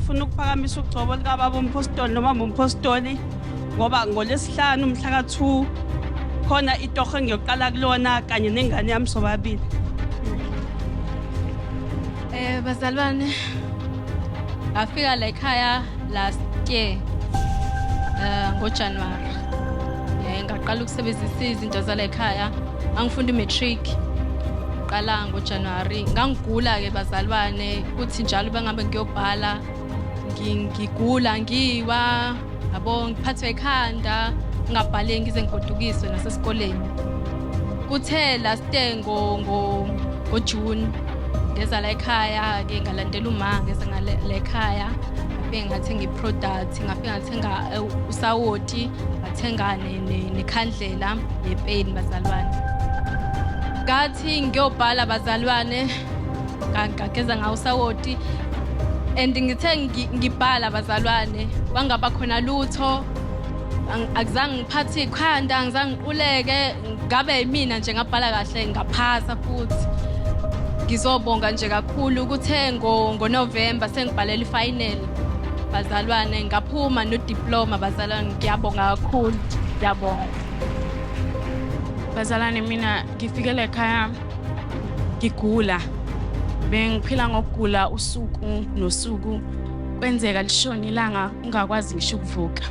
ngifuna ukuphakamisa ugcobo likababa umpostoli noma umpostoli ngoba ngoLwesihlanu mhla ka-2 khona itoho engiyoqala kulona kanye nengane yami sobabili. Bazalwane, ngafika la ekhaya last year ngoJanuary. Ngaqala ukusebenzisa izinto zala ekhaya. Ngangifunda imatric. Qala ngoJanuary. Ngangigula ke bazalwane kuthi njalo bengabe ngiyobhala ngigula ngiwa yabo ngiphathwe ikhanda ngabhale ngize ngigodukiswe nasesikoleni. Kuthe last day ngoJune ngeza la ekhaya ke ngalandela uma ngeza ngale ekhaya ngafika ngathenga iproduct ngafika ngathenga usawoti ngathenga nekhandlela yepain bazalwane. Ngathi ngiyobhala bazalwane ngageza ngawo usawoti and ngithe ngibhala bazalwane kwangaba khona lutho akuzange ngiphathe ikhanda angizange ngiquleke ngabe yimina nje ngabhala kahle ngaphasa futhi. Ngizobonga nje kakhulu kuthe ngoNovember sengibhalela ifinal bazalwane ngaphuma no-diploma bazalwane ngiyabonga kakhulu ngiyabonga. Bazalwane mina ngifikele ekhaya ngigula bengiphila ngokugula usuku nosuku kwenzeka lishona ilanga ngakwazi ngisho ukuvuka.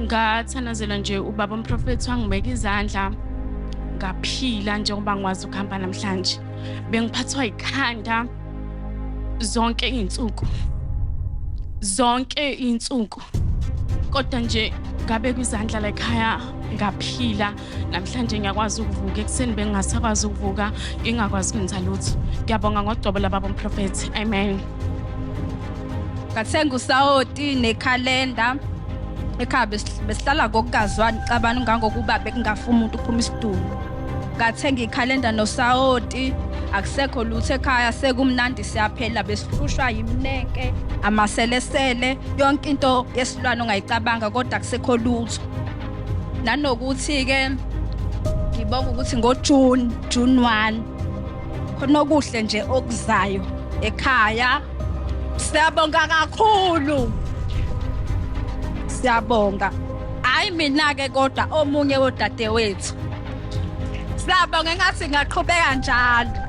Ngathanazela nje ubaba umprofeti wangibeka izandla ngaphila njengoba ngikwazi ukuhamba namhlanje. Bengiphathwa ikhanda zonke insuku kodwa nje ngabe kwizandla la ekhaya ngaphila namhlanje ngiyakwazi ukuvuka. Ekseni bengingasakwazi ukuvuka ngingakwazi ukwenza lutho. Ngiyabonga ngogcobo lababa umprofeti. Amen. Ngathenga usawoti nekhalenda ekhaya besihlala ngokukazwani cabana ngangokuba bekungafuna umuntu uphuma isidumbu. Ngathenga ikhalenda nosawoti akusekho lutho ekhaya sekumnandi siyaphela besihlushwa yimneke amaselesele yonke into yesilwane ongayicabanga kodwa akusekho lutho. Nanokuthi ke ngibonga ukuthi ngoJune 1 khona okuhle nje okuzayo ekhaya. Siyabonga kakhulu. Siyabonga. Hayi mina ke kodwa omunye wodadewethu. Siyabonga ngathi ngaqhubeka njalo.